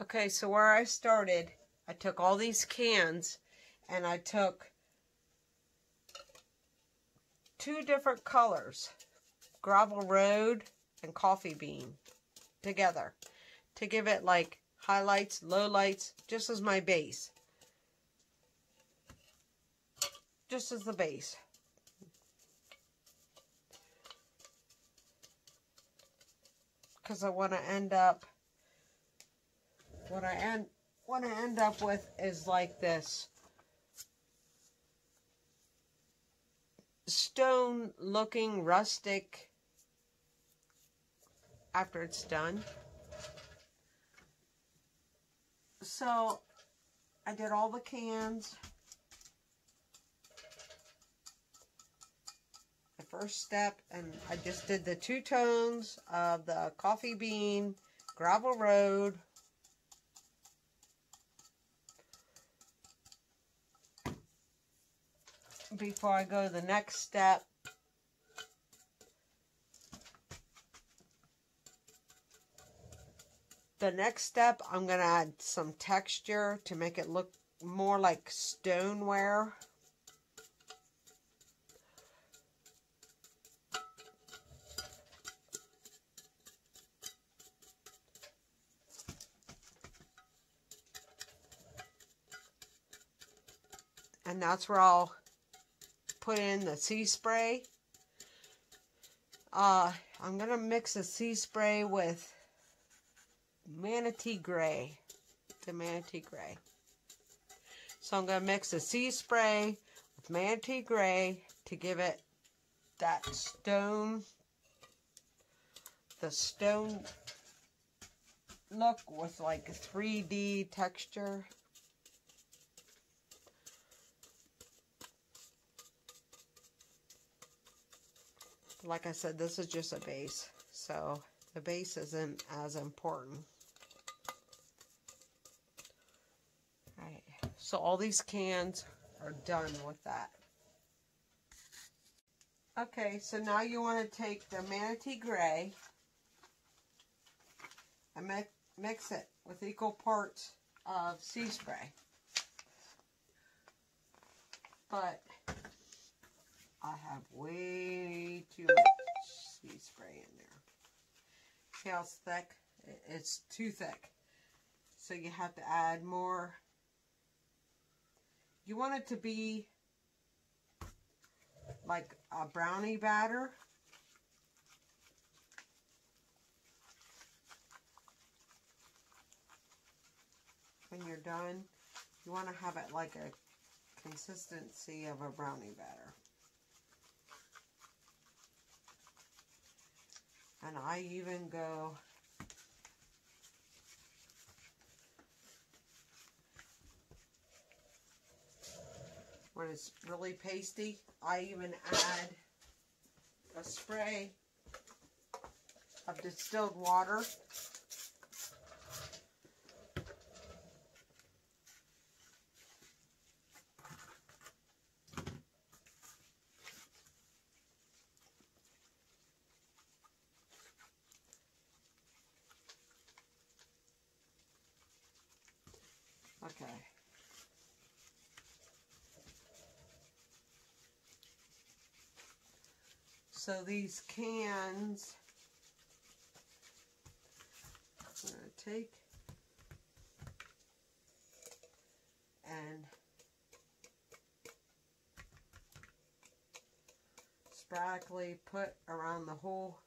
Okay, so where I started, I took all these cans and I took 2 different colors, Gravel Road and Coffee Bean, together to give it like highlights, lowlights, just as my base. Just as the base. Because I want to end up, what I want to end up with is like this stone looking rustic after it's done. So I did all the cans. The first step, and I just did the 2 tones of the Coffee Bean, Gravel Road, before I go to the next step. The next step, I'm going to add some texture to make it look more like stoneware. And that's where I'll put in the sea spray. I'm going to mix the sea spray with Manatee Gray. The Manatee Gray. So I'm going to mix the sea spray with Manatee Gray to give it that stone, the stone look with like a 3D texture. Like I said, this is just a base, so the base isn't as important. Alright, so all these cans are done with that. Okay, so now you want to take the Manatee Gray and mix it with equal parts of sea spray. But I have way too much sea spray in there. See how it's thick? It's too thick. So you have to add more. You want it to be like a brownie batter. When you're done, you want to have it like a consistency of a brownie batter. And I even go when it's really pasty, I even add a spray of distilled water. Okay. So these cans, I'm going to take and sporadically put around the whole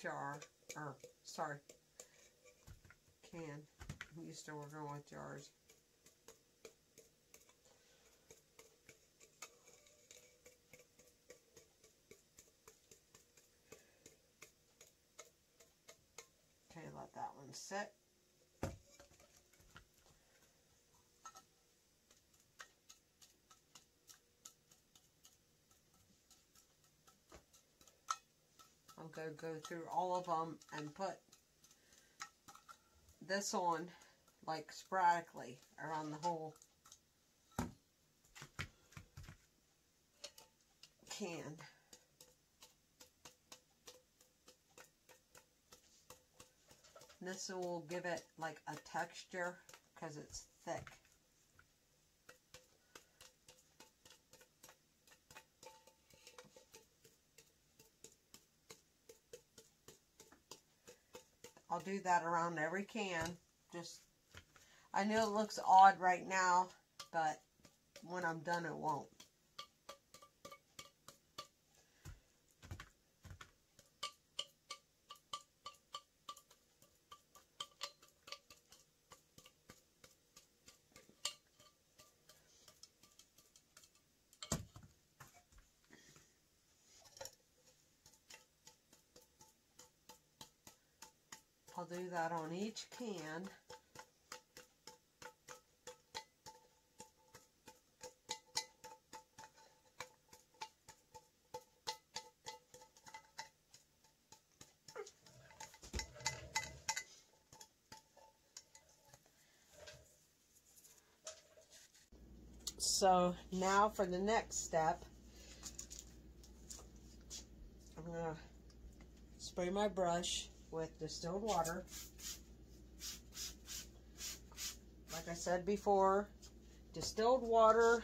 jar, or sorry, can. I'm used to working with jars. Okay, let that one sit. I'm going to go through all of them and put this on like sporadically around the whole can. This will give it like a texture because it's thick. I'll do that around every can. I know it looks odd right now, but when I'm done it won't. I'll do that on each can. So now for the next step, I'm going to spray my brush with distilled water. Like I said before, distilled water,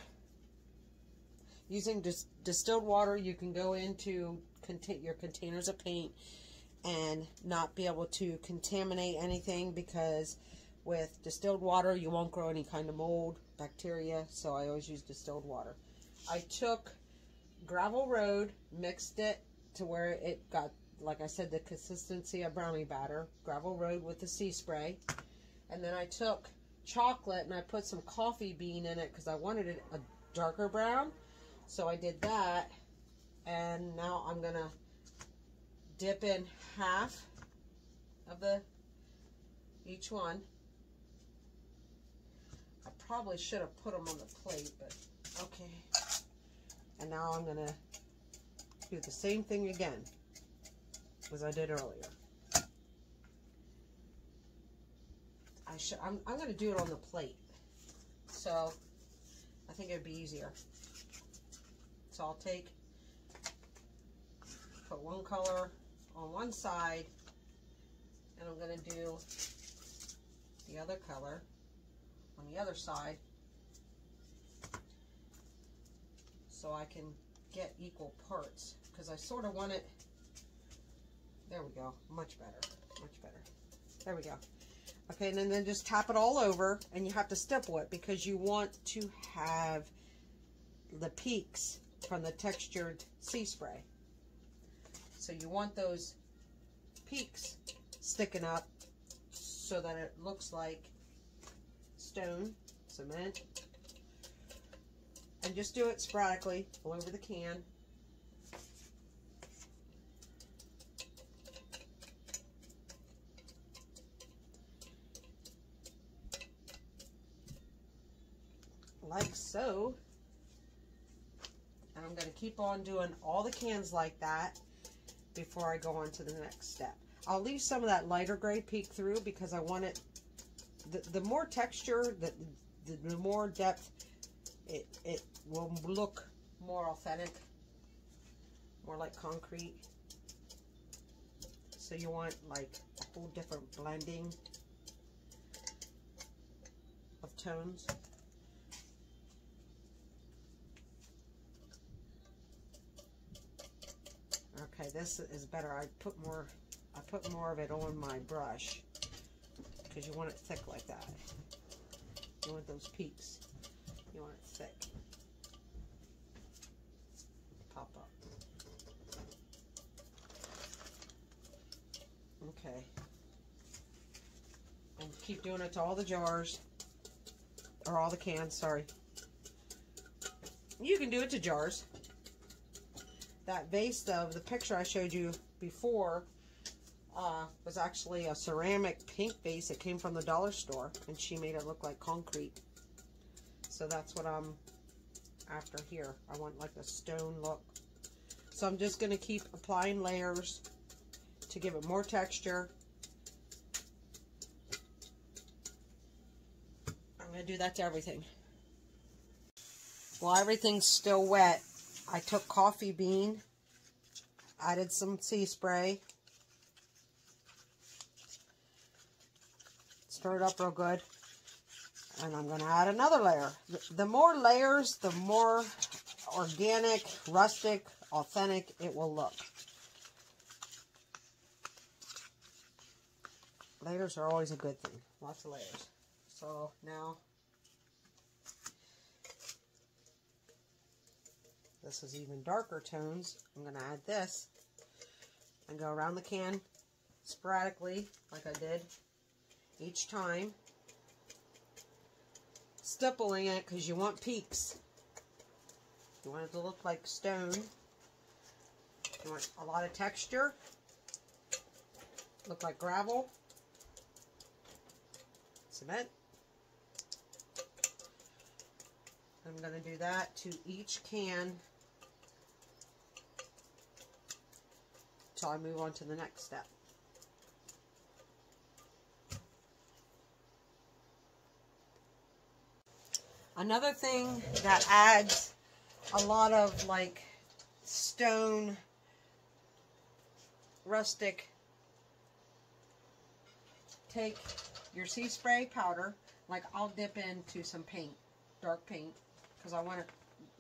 using distilled water, you can go into your containers of paint and not be able to contaminate anything, because with distilled water you won't grow any kind of mold, bacteria, so I always use distilled water. I took Gravel Road, mixed it to where it got, like I said, the consistency of brownie batter. Gravel Road with the sea spray. And then I took chocolate and I put some coffee bean in it because I wanted it a darker brown. So I did that. And now I'm going to dip in half of each one. I probably should have put them on the plate, but okay. And now I'm going to do the same thing again as I did earlier. I'm going to do it on the plate, so I think it would be easier. So I'll put one color on one side, and I'm going to do the other color on the other side, so I can get equal parts, because I sort of want it. There we go. Much better. Much better. There we go. Okay, and then just tap it all over, and you have to stipple it because you want to have the peaks from the textured sea spray. So you want those peaks sticking up so that it looks like stone, cement. And just do it sporadically all over the can. Like so. And I'm going to keep on doing all the cans like that before I go on to the next step. I'll leave some of that lighter gray peek through because I want it, the more texture, the more depth, it will look more authentic, more like concrete. So you want like a whole different blending of tones. Okay, this is better. I put more of it on my brush because you want it thick like that. You want those peaks. You want it thick. Pop up. Okay. And keep doing it to all the jars. Or all the cans, sorry. You can do it to jars. That vase of the picture I showed you before was actually a ceramic pink vase. It came from the dollar store, and she made it look like concrete. So that's what I'm after here. I want like a stone look. So I'm just going to keep applying layers to give it more texture. I'm going to do that to everything. While everything's still wet, I took coffee bean, added some sea spray, Stir it up real good. And I'm going to add another layer. The more layers, the more organic, rustic, authentic it will look. Layers are always a good thing. Lots of layers. So now, this is even darker tones. I'm going to add this and go around the can sporadically, like I did each time. Stippling it because you want peaks. You want it to look like stone. You want a lot of texture. Look like gravel. Cement. I'm going to do that to each can until I move on to the next step. Another thing that adds a lot of like stone, rustic, take your sea spray powder, like I'll dip into some paint, dark paint, because I want it,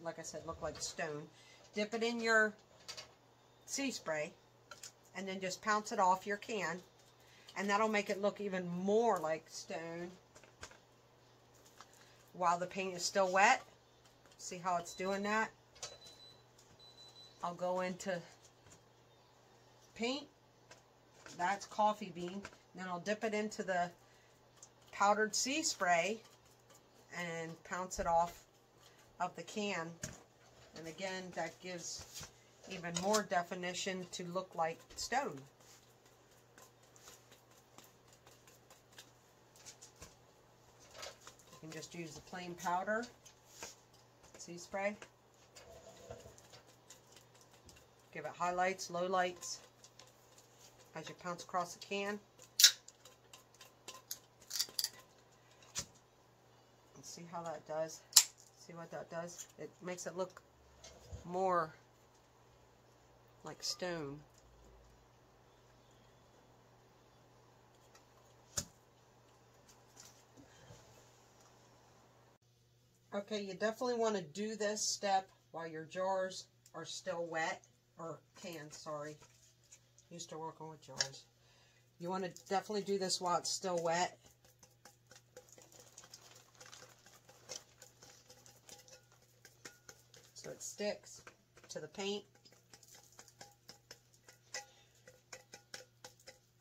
like I said, look like stone. Dip it in your sea spray and then just pounce it off your can, and that'll make it look even more like stone while the paint is still wet. See how it's doing that? I'll go into paint. That's coffee bean. Then I'll dip it into the powdered sea spray and pounce it off of the can. And again, that gives even more definition to look like stone. You can just use the plain powder, sea spray. Give it highlights, lowlights as you pounce across the can. And see how that does. See what that does? It makes it look more like stone. Okay, you definitely want to do this step while your jars are still wet, or cans, sorry. Used to working with jars. You want to definitely do this while it's still wet. So it sticks to the paint.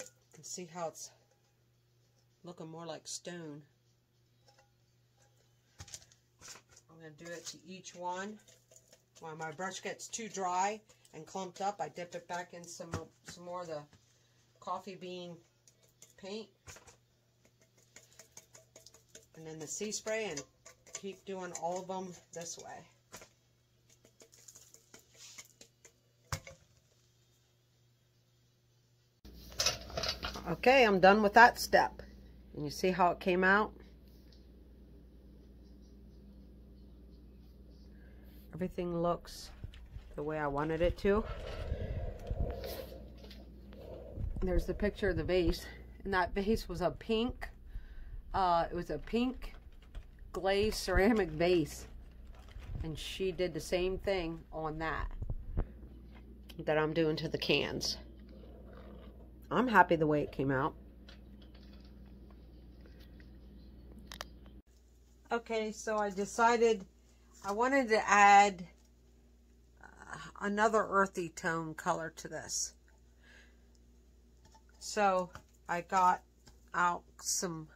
You can see how it's looking more like stone. I'm going to do it to each one. When my brush gets too dry and clumped up, I dip it back in some more of the coffee bean paint. And then the sea spray, and keep doing all of them this way. Okay, I'm done with that step. And you see how it came out? Everything looks the way I wanted it to. There's the picture of the vase. And that vase was a pink, it was a pink glazed ceramic vase. And she did the same thing on that I'm doing to the cans. I'm happy the way it came out. Okay, so I decided I wanted to add another earthy tone color to this. So I got out some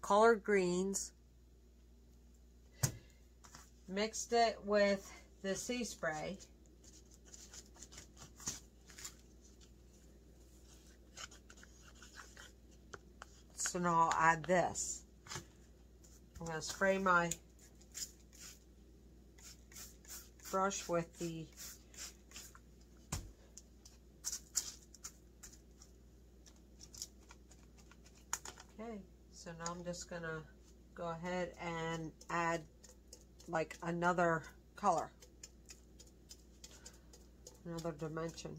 collard greens, mixed it with the sea spray, so now I'll add this. I'm going to spray my brush with the okay, so now I'm just going to go ahead and add like another color, another dimension.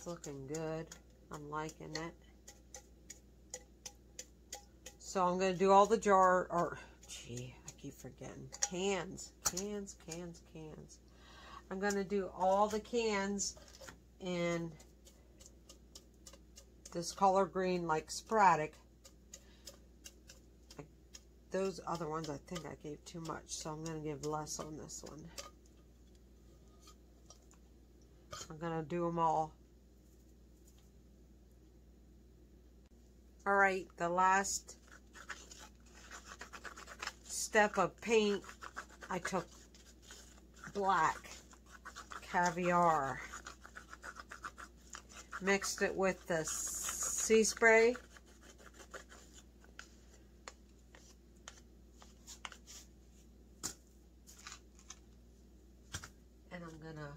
It's looking good. I'm liking it. So I'm going to do all the I keep forgetting. Cans. I'm going to do all the cans in this color green, like sporadic. Those other ones, I think I gave too much, so I'm going to give less on this one. I'm going to do them all. Alright, the last step of paint, I took black caviar, mixed it with the sea spray, and I'm gonna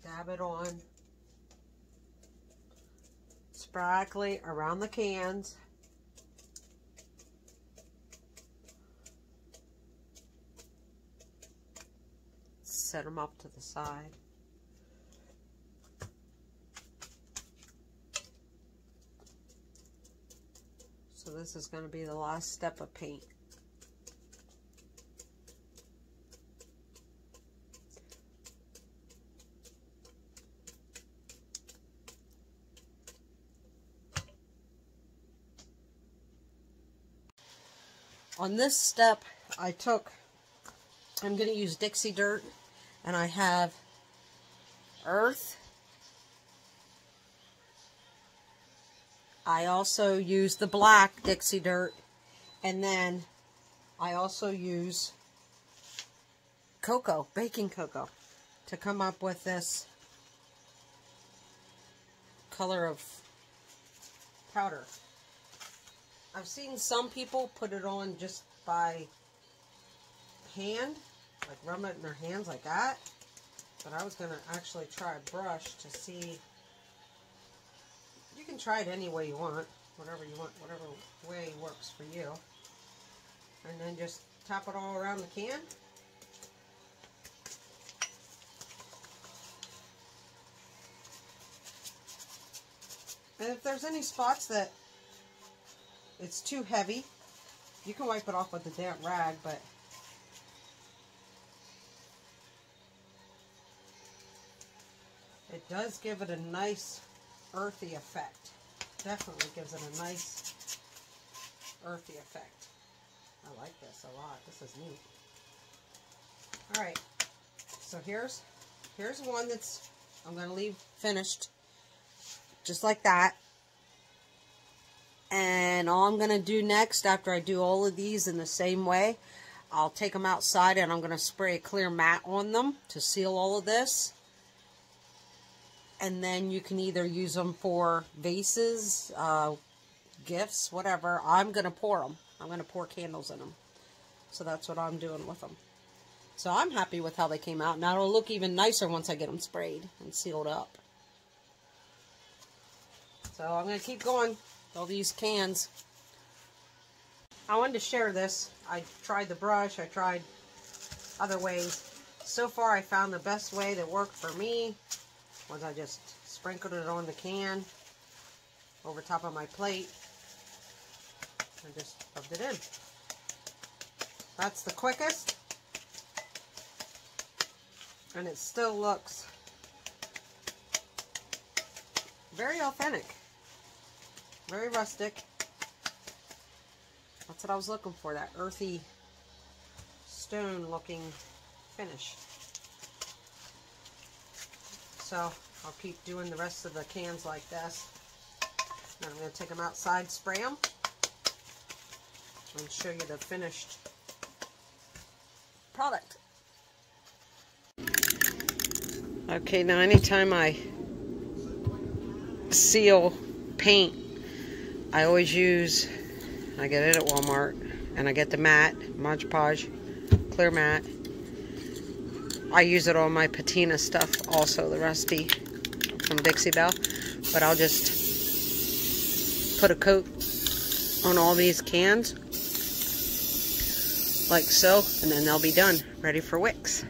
dab it on sporadically around the cans. Set them up to the side. So this is going to be the last step of paint. On this step, I'm going to use Dixie dirt, and I have Earth. I also use the black Dixie dirt, and then I also use cocoa, baking cocoa, to come up with this color of powder. I've seen some people put it on just by hand, like rub it in their hands like that, but I was going to actually try a brush to see. You can try it any way you want, whatever way works for you, and then just tap it all around the can. And if there's any spots that it's too heavy, you can wipe it off with a damp rag, but it does give it a nice earthy effect. Definitely gives it a nice earthy effect. I like this a lot. This is neat. Alright, so here's one that's I'm going to leave finished just like that. And all I'm going to do next, after I do all of these in the same way, I'll take them outside and I'm going to spray a clear mat on them to seal all of this. And then you can either use them for vases, gifts, whatever. I'm going to pour them. I'm going to pour candles in them. So that's what I'm doing with them. So I'm happy with how they came out. Now it'll look even nicer once I get them sprayed and sealed up. So I'm going to keep going. All these cans. I wanted to share this. I tried the brush. I tried other ways. So far I found the best way that worked for me was I just sprinkled it on the can over top of my plate and just rubbed it in. That's the quickest, and it still looks very authentic. Very rustic. That's what I was looking for, that earthy stone looking finish. So I'll keep doing the rest of the cans like this. Then I'm going to take them outside, spray them, and show you the finished product. Okay, now anytime I seal paint, I always use, I get it at Walmart, and I get the matte, Mod Podge clear matte. I use it on my patina stuff also, the rusty from Dixie Belle, but I'll just put a coat on all these cans like so, and then they'll be done, ready for wicks.